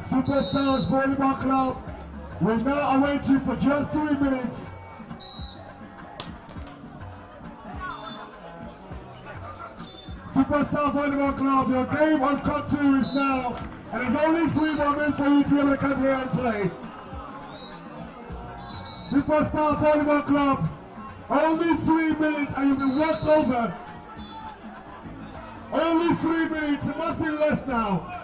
Superstars Volleyball Club will now await you for just 3 minutes. Superstar Volleyball Club, your game on cut 2 is now, and there's only 3 more minutes for you to be able to come here and play. Superstar Volleyball Club, only 3 minutes and you've been worked over. Only 3 minutes, it must be less now.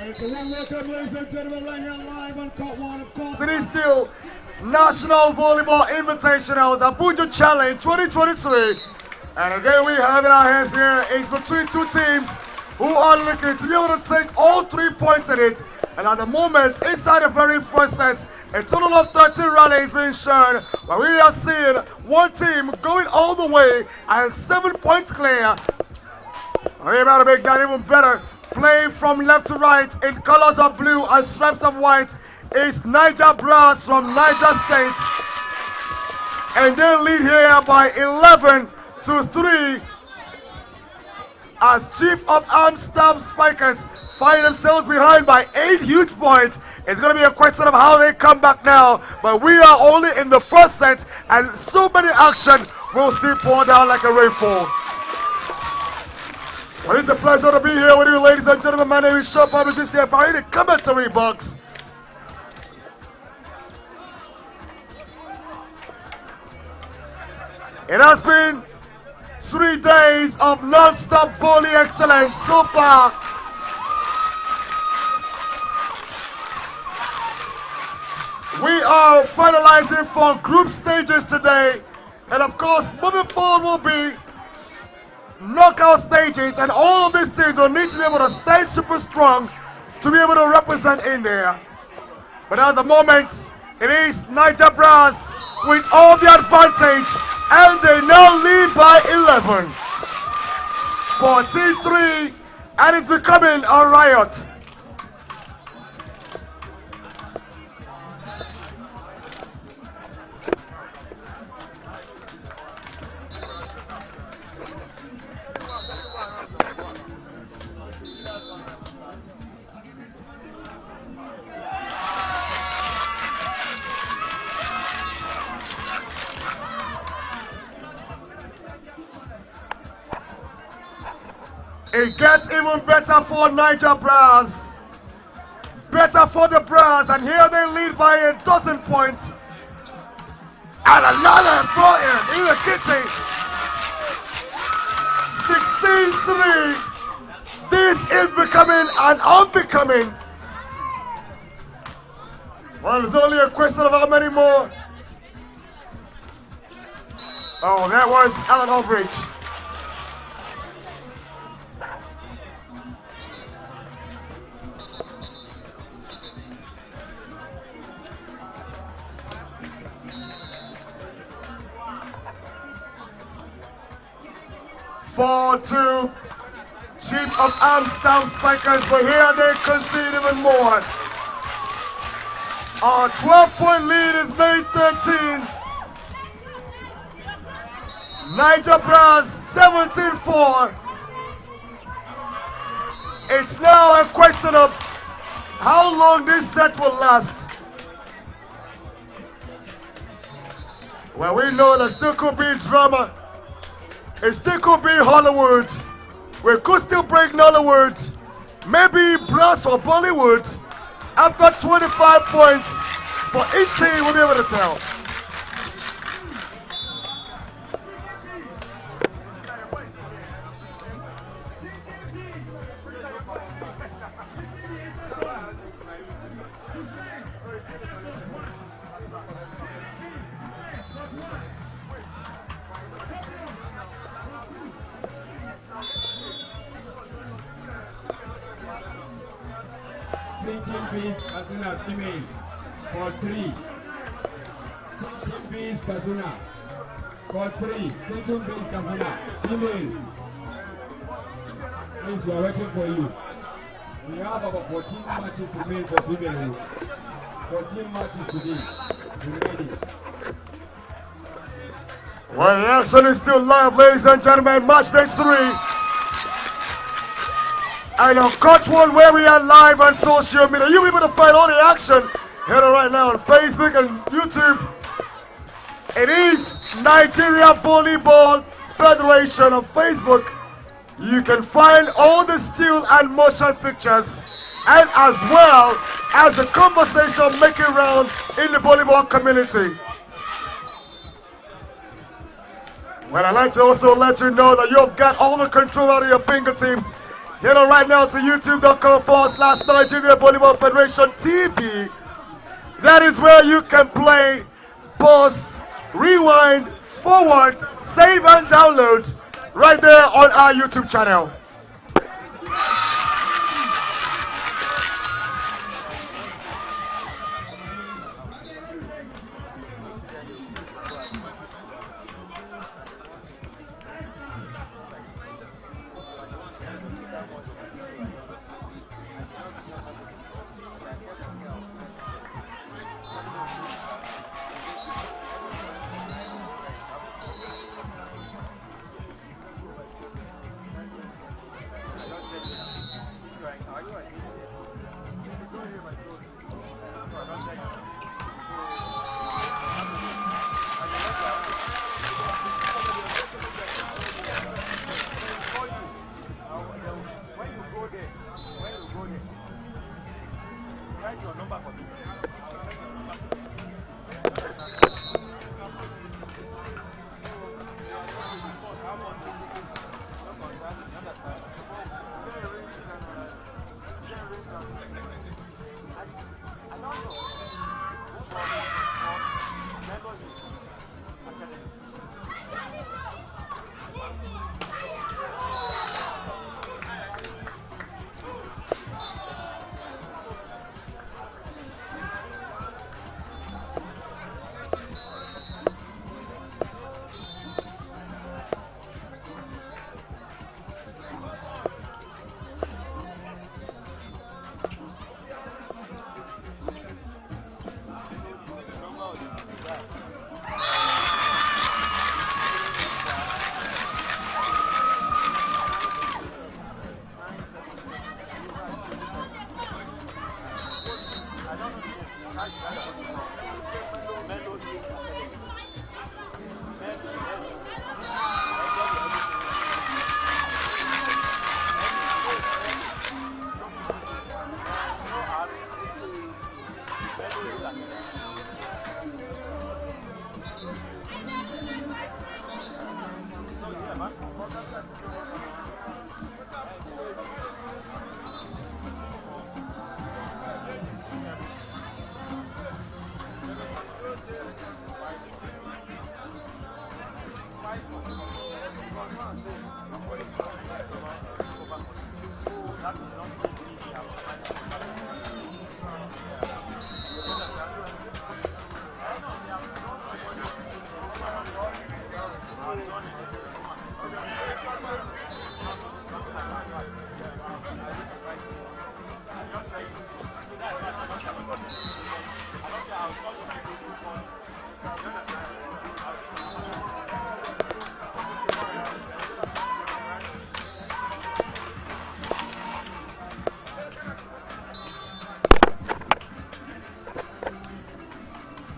And it's a warm welcome, ladies and gentlemen, right here live on Court 1, of course. It is still National Volleyball Invitational Abuja Challenge 2023. And again, we have in our hands here is between two teams who are looking to be able to take all 3 points in it. And at the moment, inside the very first set, a total of 13 rallies being shown, where we are seeing one team going all the way and 7 points clear. We're about to make that even better. Playing from left to right in colors of blue and stripes of white is Niger Brass from Niger State. And they lead here by 11-3 as Chief of Arms Staff Spikers find themselves behind by 8 huge points. It's going to be a question of how they come back now, but we are only in the first set and so many action will still pour down like a rainfall. Well, it's a pleasure to be here with you, ladies and gentlemen. My name is Shop Abuja in the commentary box. It has been 3 days of non-stop volley excellence so far. We are finalizing for group stages today, and of course, moving forward will be knockout stages, and all of these teams will need to be able to stay super strong to be able to represent in there. But at the moment, it is Niger Brass with all the advantage, and they now lead by 11. 14-3, and it's becoming a riot. It gets even better for Niger Brass. Better for the Brass, and here they lead by 12 points. And another throw in the kitchen. 16-3. This is becoming an unbecoming. Well, it's only a question of how many more. Oh, that was Alan Overage. To Chief of Arms Staff Spikers, but here they concede even more. Our 12-point lead is made 13. Niger Brass 17-4. It's now a question of how long this set will last. Well, we know there still could be drama. It still could be Hollywood. We could still break Nollywood. Maybe Brass or Bollywood. After 25 points for each team, we'll be able to tell. Kazuna female for 3. Stinking Bees Kazuna for 3. Stinking Bees Kazuna female. Please, we are waiting for you. We have about 14 matches remaining for female. 14 matches today remaining. Well, the action is still live, ladies and gentlemen. Match day 3. And on Court 1, where we are live on social media, you'll be able to find all the action here right now on Facebook and YouTube. It is Nigeria Volleyball Federation on Facebook. You can find all the still and motion pictures, and as well as the conversation making round in the volleyball community. Well, I'd like to also let you know that you've got all the control out of your fingertips Head on right now to youtube.com/Nigeria Volleyball Federation TV. That is where you can play, pause, rewind, forward, save and download right there on our YouTube channel.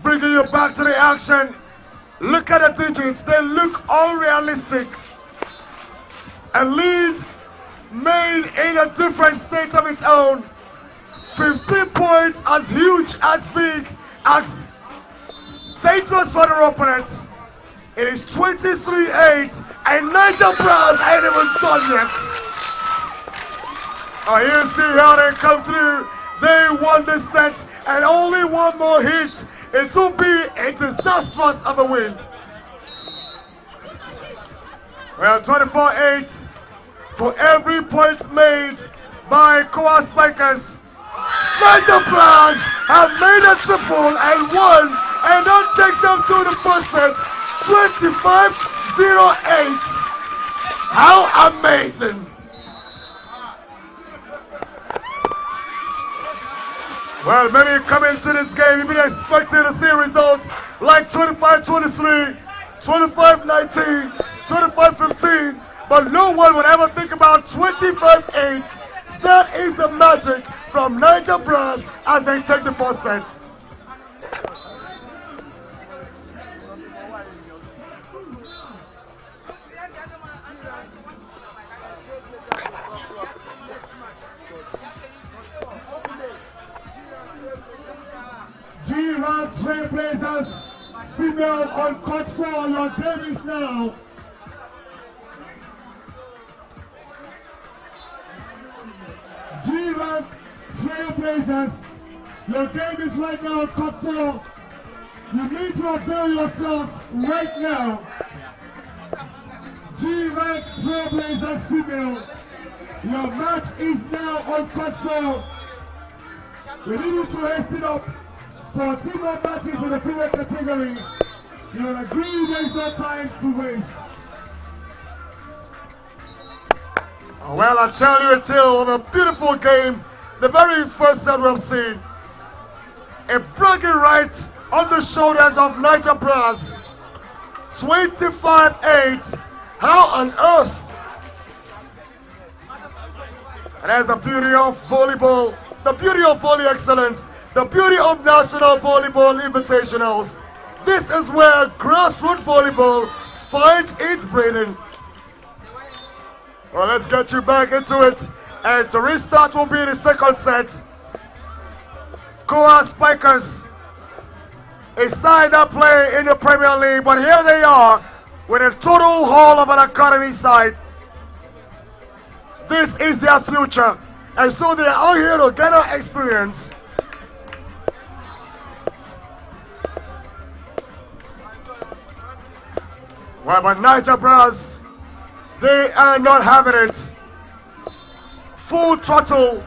Bringing you back to the action. Look at the digits, they look unrealistic. A lead made in a different state of its own. 15 points, as huge, as big, as dangerous for their opponents. It is 23-8, and Niger Browns ain't even done yet. Oh, you see how they come through. They won the set, and only one more hit. It will be a disastrous of a win. Well, 24-8 for every point made by COAS spikers. Niger Browns have made a triple and won, and that takes them to the first set, 25-08. How amazing! Well, many come into this game, you've been expecting to see results like 25-23, 25-19, 25-15, but no one would ever think about 25-8. That is the magic from Niger Browns as they take the first set. G-Rank Trailblazers, female on court 4, your Davis now. Trailblazers, your game is right now on court 4. You need to avail yourselves right now. G-Rank Trailblazers female, your match is now on court 4. We need you to haste it up. 14 more matches in the female category. You'll agree there is no time to waste. Well, I tell you a tale of a beautiful game. The very first set we've seen. A bragging right on the shoulders of Niger Brass. 25-8. How on earth? And that's the beauty of volleyball, the beauty of volley excellence, the beauty of National Volleyball Invitationals. This is where grassroots volleyball finds its breathing. Well, let's get you back into it. And to restart will be the second set. COAS Spikers, a side that play in the Premier League, but here they are with a total haul of an academy side. This is their future, and so they are out here to gather experience. Well, but Niger Brass, they are not having it. Full throttle,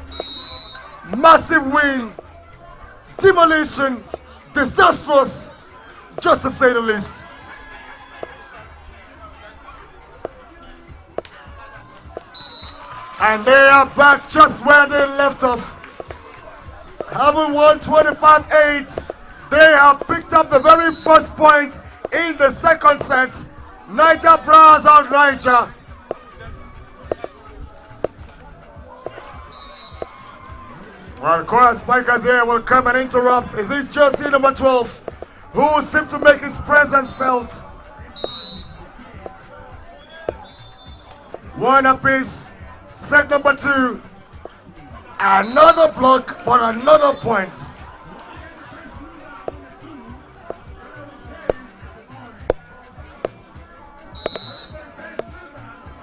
massive win, demolition, disastrous, just to say the least. And they are back just where they left off. Having won 25-8, they have picked up the very first point in the second set. Niger Brass on Niger. Well, COAS Spikers here will come and interrupt. Is this jersey number 12 who seems to make his presence felt? One apiece. Set number 2, another block for another point.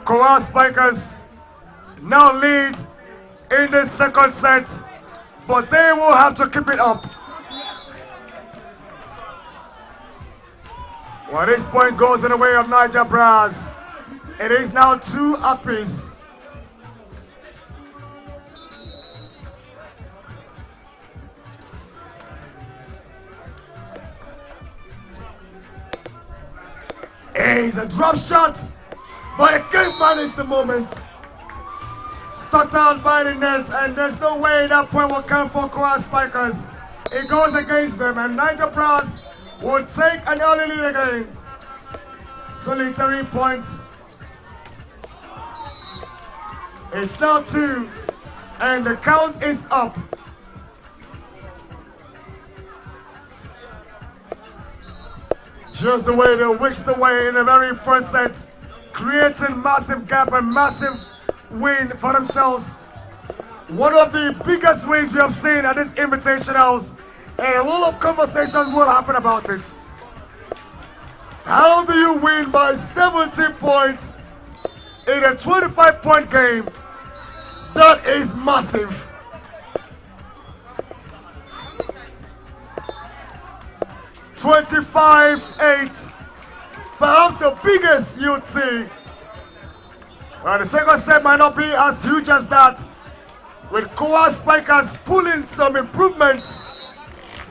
COAS Spikers now lead in the second set, but they will have to keep it up. Well, this point goes in the way of Niger Brass. It is now 2 apiece. It's a drop shot, but it can't manage the moment. Stuck down by the net, and there's no way that point will come for COAS Spikers. It goes against them, and Niger Brass will take an early lead again. Solitary points. It's now 2, and the count is up. Just the way they whisked away in the very first set, creating massive gap and massive win for themselves. One of the biggest wins we have seen at this Invitationals, and a lot of conversations will happen about it. How do you win by 70 points in a 25-point game? That is massive. $25-8, perhaps the biggest you'd see. Well, the second set might not be as huge as that. With COAS Spikers pulling some improvements,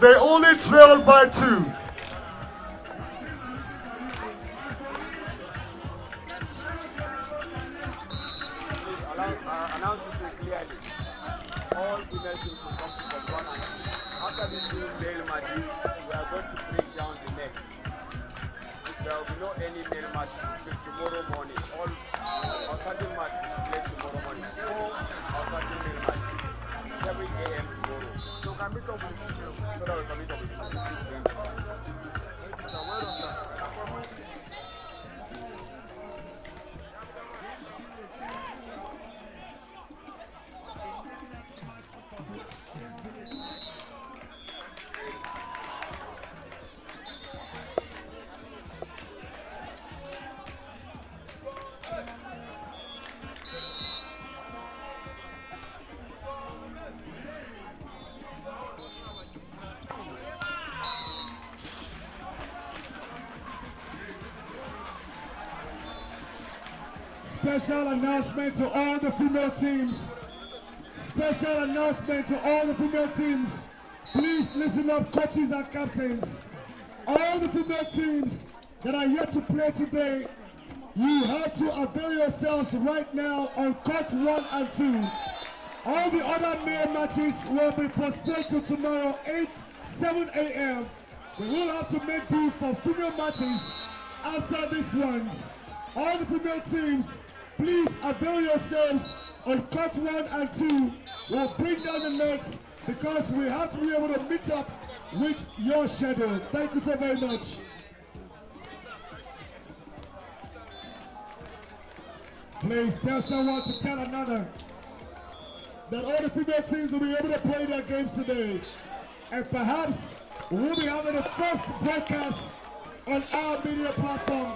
they only trailed by 2. Announce it clearly. All female teams will come to compete. After this new male match, we are going to break down the neck. There will be no any male match till tomorrow morning. All outstanding match will play tomorrow morning. 4 outstanding male matches, 7 a.m. tomorrow. So can we talk with the so that we can meet up with the Special announcement to all the female teams. Special announcement to all the female teams. Please listen up, coaches and captains. All the female teams that are yet to play today, you have to avail yourselves right now on court 1 and 2. All the other male matches will be postponed to tomorrow 7 a.m. We will have to make do for female matches after these ones. All the female teams, please avail yourselves on court 1 and 2. We'll bring down the nets because we have to be able to meet up with your schedule. Thank you so very much. Please tell someone to tell another that all the female teams will be able to play their games today. And perhaps we'll be having the first broadcast on our media platform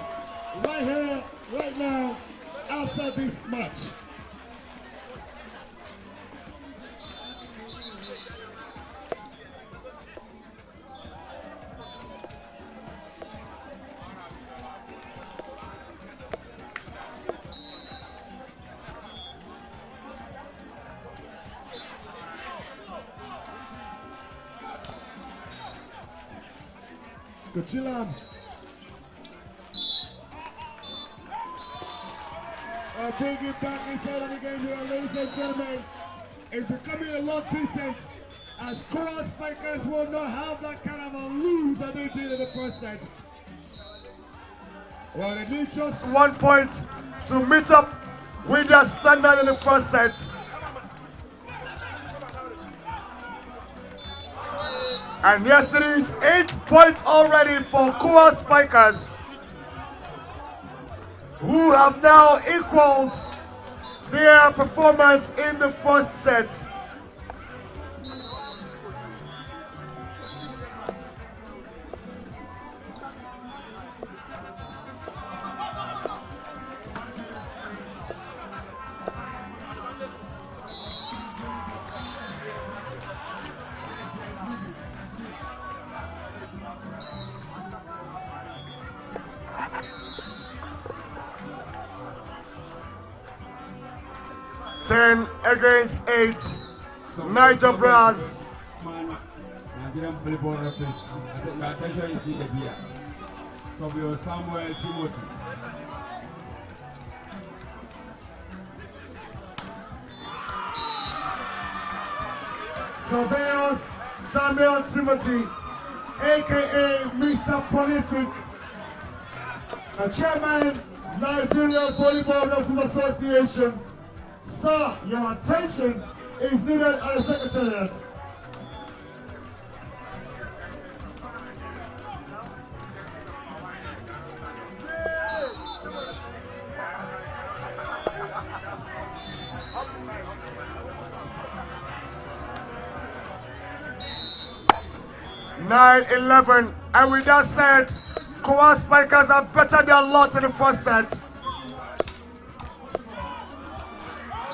right here, right now, after this match. Kuchilam. I'll bring it back inside of the game here, ladies and gentlemen. It's becoming a lot decent as COAS spikers will not have that kind of a lose that they did in the first set. Well, they need just 1 point to meet up with their standard in the first set. And yes, it is 8 points already for COAS spikers, who have now equaled their performance in the first set. Ten against 8, Niger Brass. Nigerian volleyball referees, your attention is needed here. So we are Samuel Timothy. Surveillance Samuel Timothy, aka Mr. Prolific, the chairman, Nigerian Volleyball Referees Association. Sir, your attention is needed at the Secretariat. Nine, 11, and with that said, COAS spikers are better than lot in the first set.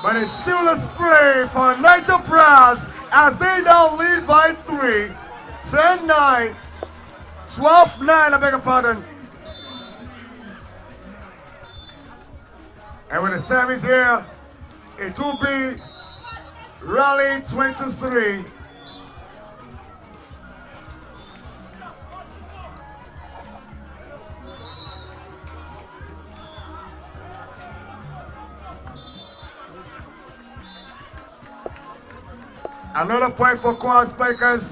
But it's still a spray for Niger Brass as they now lead by 3. 10-9, 12-9, I beg your pardon. And with the service here, it will be Rally 23. Another point for COAS spikers.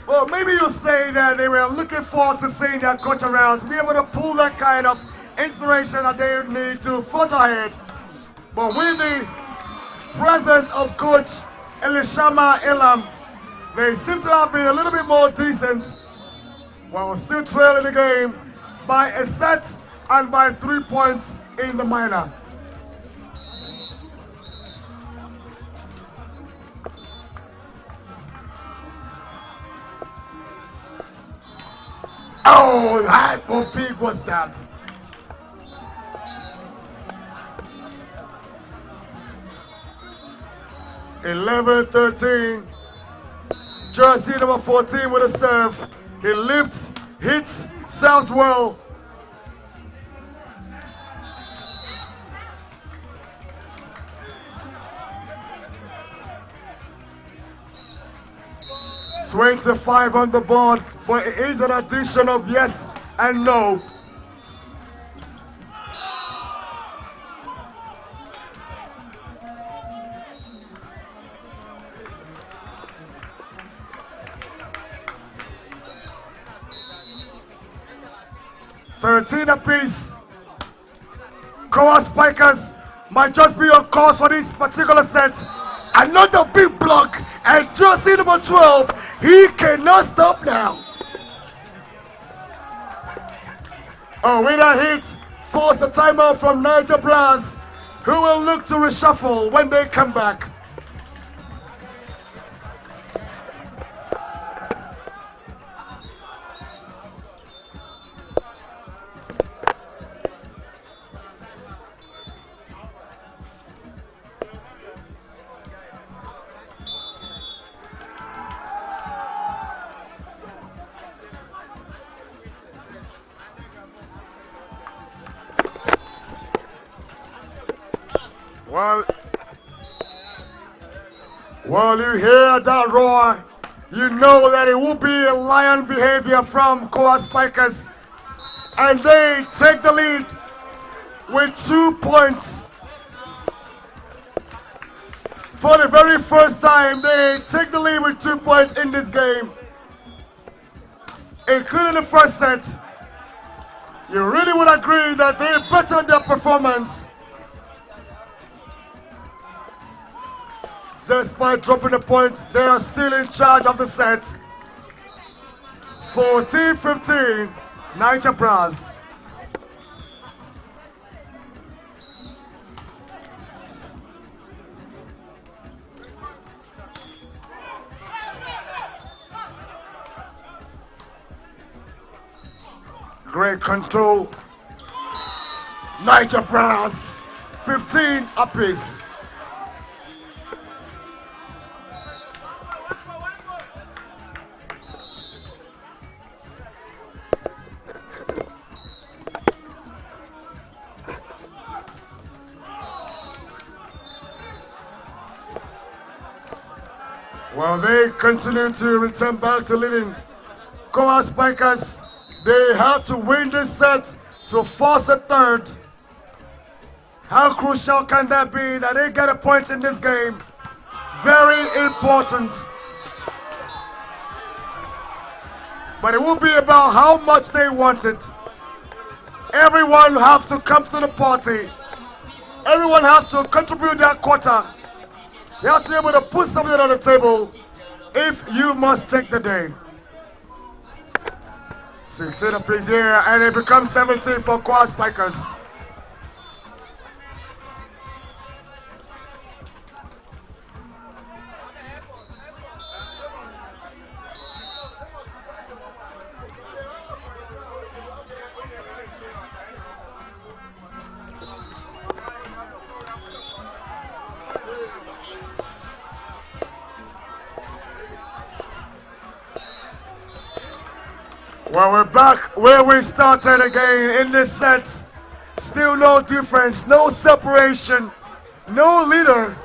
Well, maybe you say that they were looking forward to seeing their coach around, to be able to pull that kind of inspiration that they need to forge ahead. But with the presence of Coach Elishama Elam, they seem to have been a little bit more decent while still trailing the game by a set and by 3 points in the minor. Oh, how big was that? (11, 13). Jersey number 14 with a serve. He lifts, hits, serves well. 25 on the board, but it is an addition of yes and no. $13 apiece. COAS Spikers might just be on course for this particular set. Another big block, and jersey number 12, he cannot stop now. A winner hit force a timeout from Niger Brass, who will look to reshuffle when they come back. Well, you hear that roar, you know that it will be a lion behavior from COAS Spikers, and they take the lead with 2 points. For the very first time, they take the lead with 2 points in this game, including the first set. You really would agree that they bettered their performance. Despite dropping the points, they are still in charge of the set. 14-15, Niger Brass. Great control. Niger Brass, 15 apiece. Well, they continue to return back to leading. COAS Spikers, they have to win this set to force a third. How crucial can that be that they get a point in this game? Very important. But it will be about how much they want it. Everyone has to come to the party. Everyone has to contribute their quota. You have to be able to put something on the table if you must take the day. 16 apiece here, and it becomes 17 for COAS Spikers. Well, we're back where we started again in this set. Still no difference, no separation, no leader.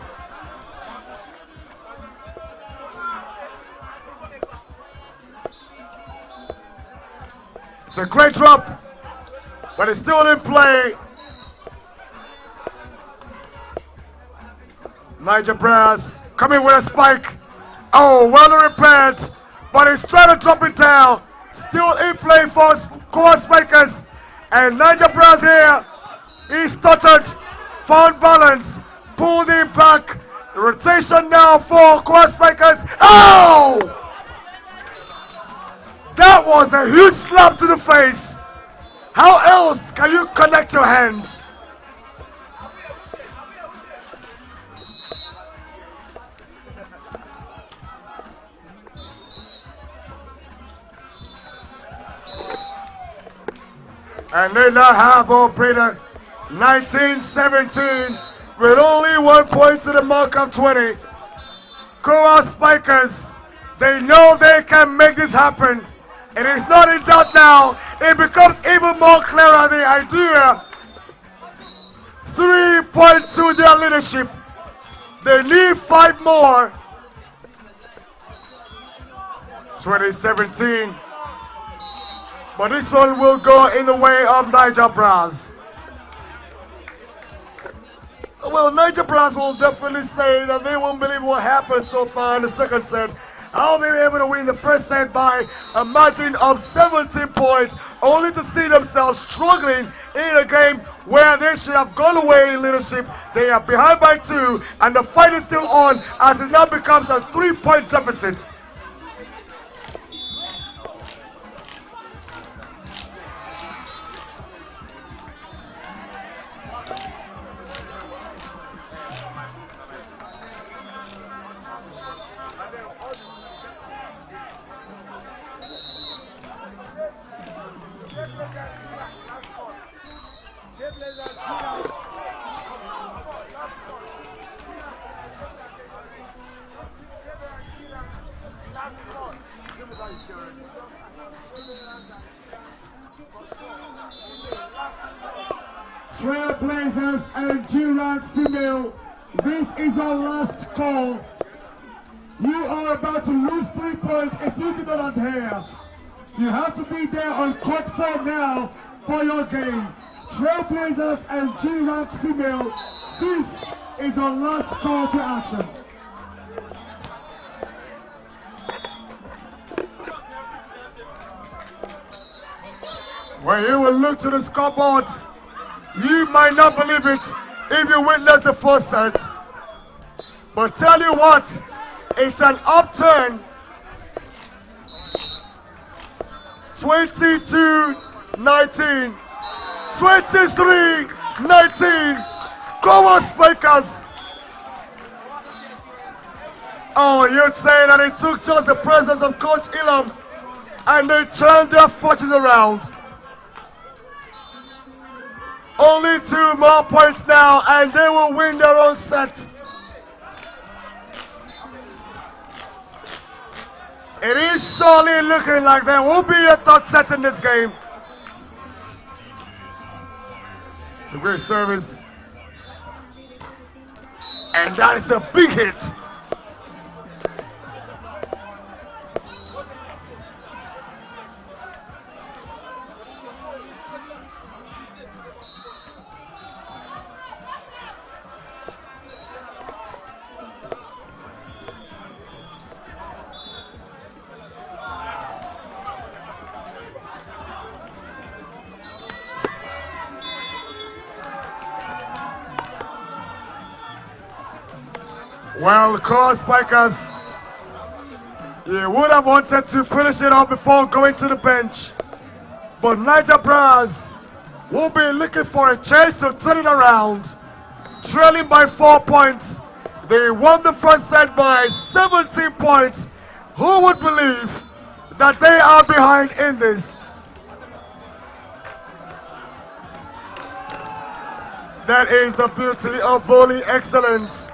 It's a great drop, but it's still in play. Niger Brass coming with a spike. Oh, well repaired, but he's trying to drop it down. Still in play for COAS Spikers, and Niger Brass here, he stuttered, found balance, pulled him back, rotation now for COAS Spikers. Oh! That was a huge slap to the face. How else can you connect your hands? And they now have operator 19-17 with only 1 point to the mark of 20. COAS Spikers, they know they can make this happen. It is not in doubt now. It becomes even more clearer the idea. 3 points to their leadership. They need 5 more. 2017. But this one will go in the way of Niger Brass. Well, Niger Brass will definitely say that they won't believe what happened so far in the second set. How they were able to win the first set by a margin of 17 points, only to see themselves struggling in a game where they should have gone away in leadership. They are behind by 2, and the fight is still on as it now becomes a 3-point deficit. Trailblazers and G-Rank female, this is your last call. You are about to lose 3 points if you do not adhere. You have to be there on court 4 now for your game. Trailblazers and G-Rank female, this is your last call to action. When you will look to the scoreboard, you might not believe it if you witness the first set. But tell you what, it's an upturn. 22-19, 23-19, COAS Spikers. Oh, you'd say that it took just the presence of Coach Elam and they turned their fortunes around. Only 2 more points now, and they will win their own set. It is surely looking like there will be a third set in this game. It's a great service. And that is a big hit. Well, COAS Spikers, you would have wanted to finish it off before going to the bench. But Niger Brass will be looking for a chance to turn it around. Trailing by 4 points. They won the first set by 17 points. Who would believe that they are behind in this? That is the beauty of volley excellence.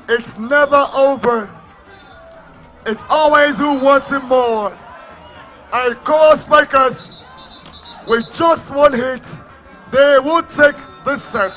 It's never over. It's always who wants it more. And COAS Spikers, with just 1 hit, they will take this set.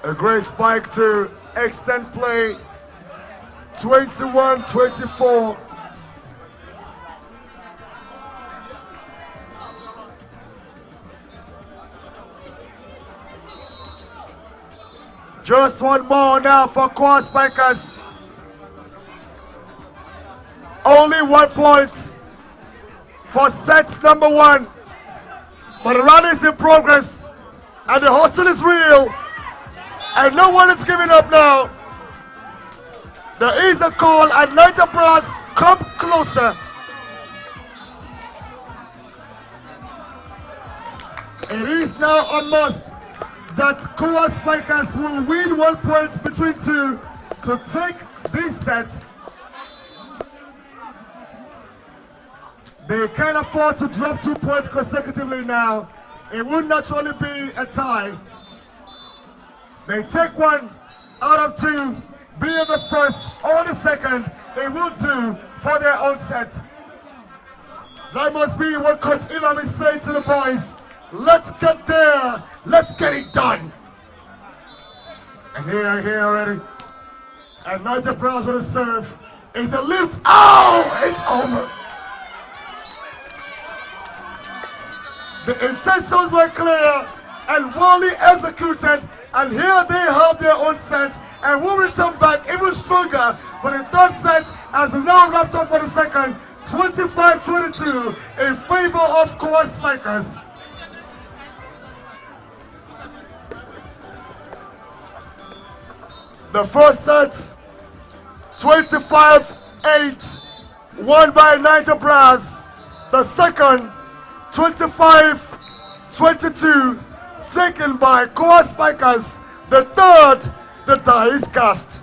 A great spike to extend play, 21-24. Just 1 more now for COAS Spikers. Only 1 point for set number 1. But the rally is in progress and the hustle is real. And no one is giving up now. There is a call and Niger Brass come closer. It is now a must that COAS Spikers will win 1 point between 2 to take this set. They can't afford to drop 2 points consecutively now. It would naturally be a tie. They take 1 out of 2 be it the first or the second, they will do for their own set. That must be what Coach Ilham is saying to the boys. Let's get there. Let's get it done. And here already. And Niger Browns with a serve. Is the lift. Oh, it's over. The intentions were clear and Wally executed. And here they have their own sets. And we'll return back even stronger for the third set as the now wrapped up for the second. 25-22 in favor of COAS Spikers. The first set, 25-8, won by Niger Brass. The second, 25-22, taken by COAS Spikers. The third, the die is cast.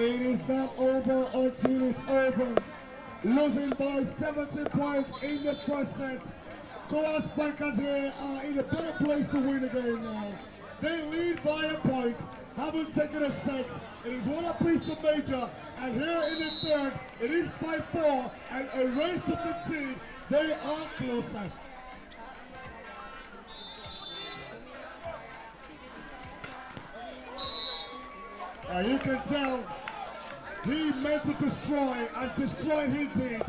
It is not over until it's over. Losing by 70 points in the first set. COAS Spikers here are in a better place to win the game now. They lead by a point, haven't taken a set. It is one apiece of major, and here in the third, it is 5-4 and a race to 15. They are closer. You can tell he meant to destroy, and destroyed he did.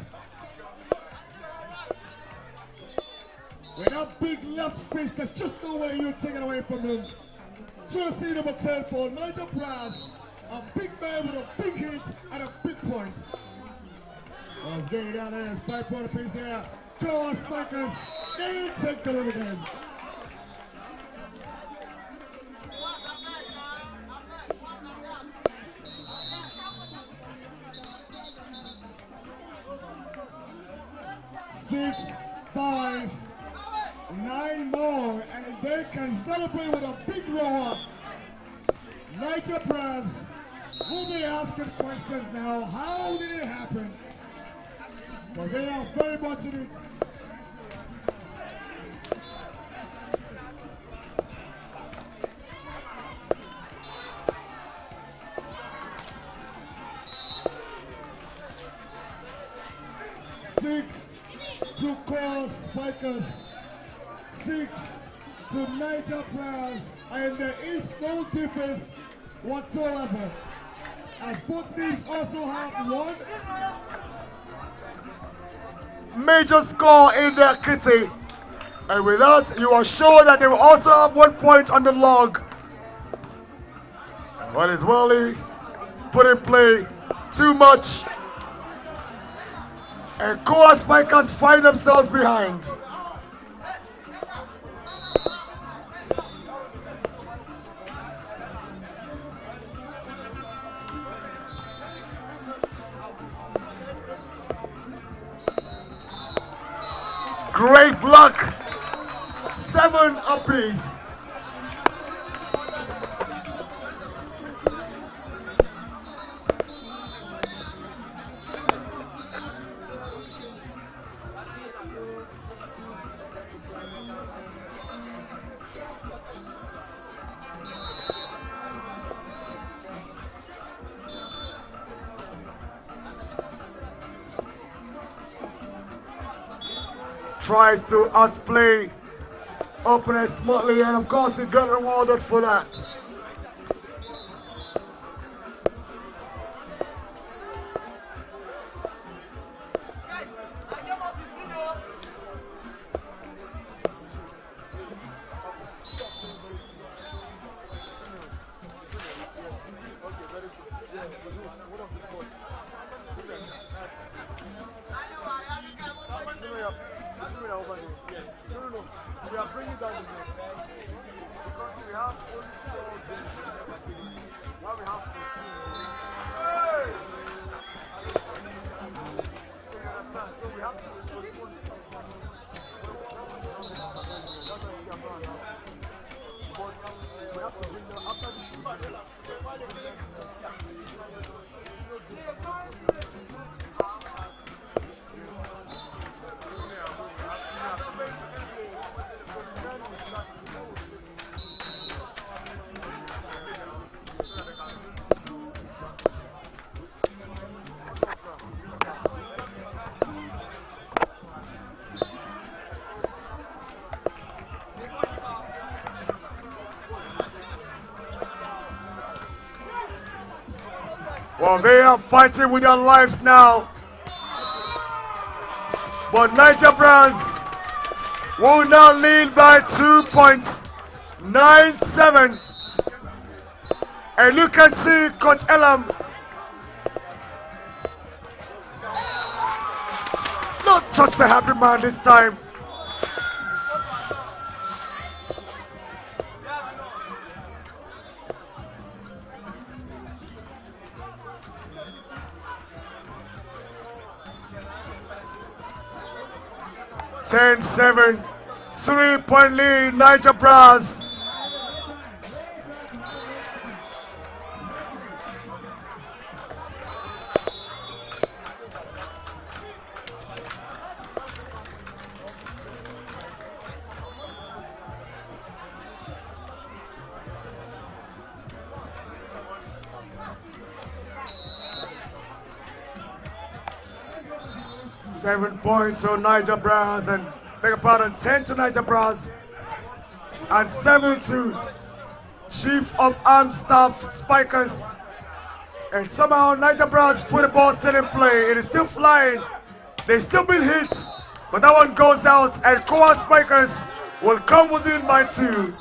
With that big left fist, there's just no way you take it away from him. Jersey number 10 for Niger Brass. A big man with a big hit and a big point. Let's get it down there. It's 5-point apiece there. COAS Spikers, they take the lead again. Six, 5, 9 more, and they can celebrate with a big roar. Niger Brass will be asking questions now. How did it happen? But they are very much in it. Six to COAS Spikers, 6 to Niger Brass, and there is no difference whatsoever, as both teams also have one major score in their kitty, and with that you are sure that they will also have 1 point on the log. What is Wally put in play too much, and COAS Spikers find themselves behind. Great block, 7 apiece. Tries to outplay opponent smartly, and of course he got rewarded for that. We are bringing down the net because we have only 4 games. Now we have 14. Hey! So you understand? So we have to postpone it. But we have to bring them after this. Well, they are fighting with their lives now. But Niger Brass will now lead by 2.97. And you can see Coach Elam not such a happy man this time. Ten, 7, 3-point lead, Niger Brass. 7 points to Niger Brass, and beg your pardon, 10 to Niger Brass, and 7 to Chief of Armed Staff Spikers. And somehow Niger Brass put the ball still in play. It is still flying. They still been hit, but that one goes out, and COAS Spikers will come within by 2.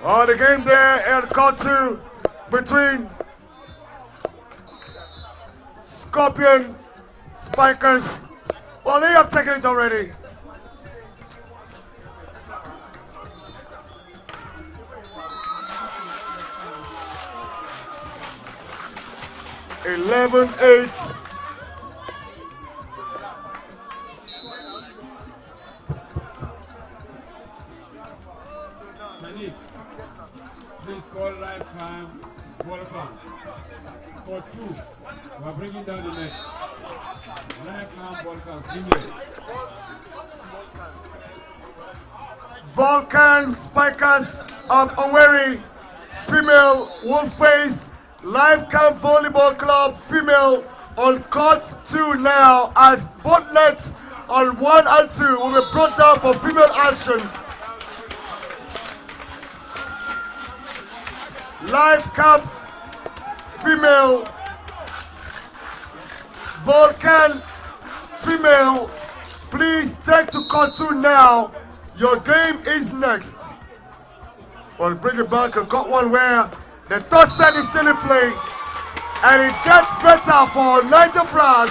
Oh, the game there and caught 2 between Scorpion Spikers. Well, they have taken it already. (11-8). Sadiq, please call live time volleyball for 2. We are bringing down the net. Live time volleyball female. Vulcan Spikers of Owerri female will face Live Camp Volleyball Club female on court 2 now, as both nets on 1 and 2 will be brought down for female action. Live Camp female, Vulcan female, please take to court 2 now. Your game is next. We'll bring it back and court 1 where the third set is still in play, and it gets better for Niger Brass.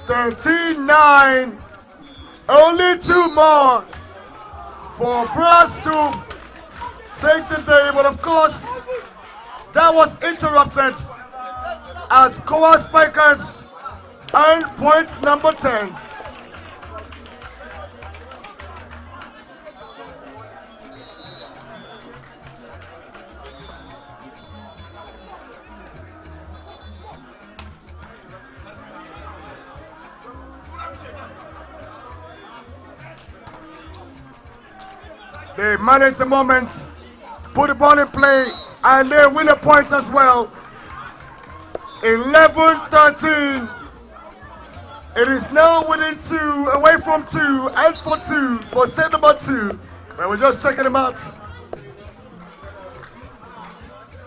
(13-9). Only 2 more for Brass to take the day, but of course that was interrupted as COAS Spikers earned point number 10. They manage the moment, put the ball in play, and they win a point as well. 11-13. It is now within 2, away from 2, and for 2 for set number 2. And we're just checking them out.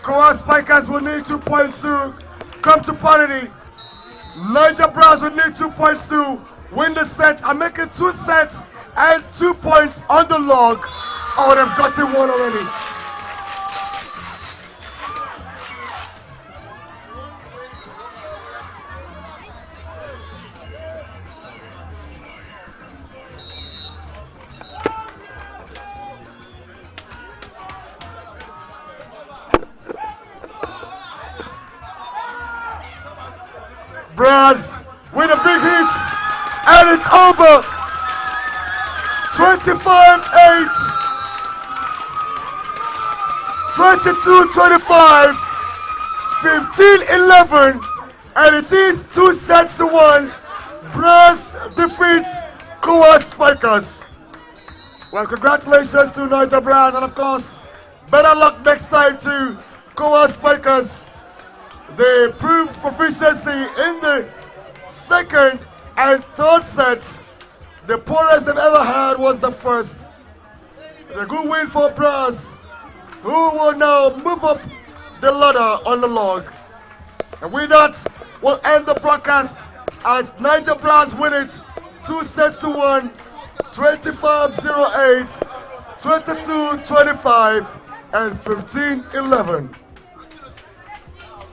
COAS Spikers will need 2 points to come to parity. Niger Brass will need 2 points to win the set and make it 2 sets and 2 points on the log. Oh, they've gotten 1 already. Brass with a big hit, and it's over. 25-8. 22-25, 15-11, and it is 2 sets to 1. Brass defeats COAS Spikers. Well, congratulations to Niger Brass, and of course, better luck next time to COAS Spikers. They proved proficiency in the second and third sets. The poorest they've ever had was the first. A good win for Brass, who will now move up the ladder on the log. And with that, we'll end the broadcast as Niger Brass win it 2 sets to 1, 25-08, 22-25, and 15-11.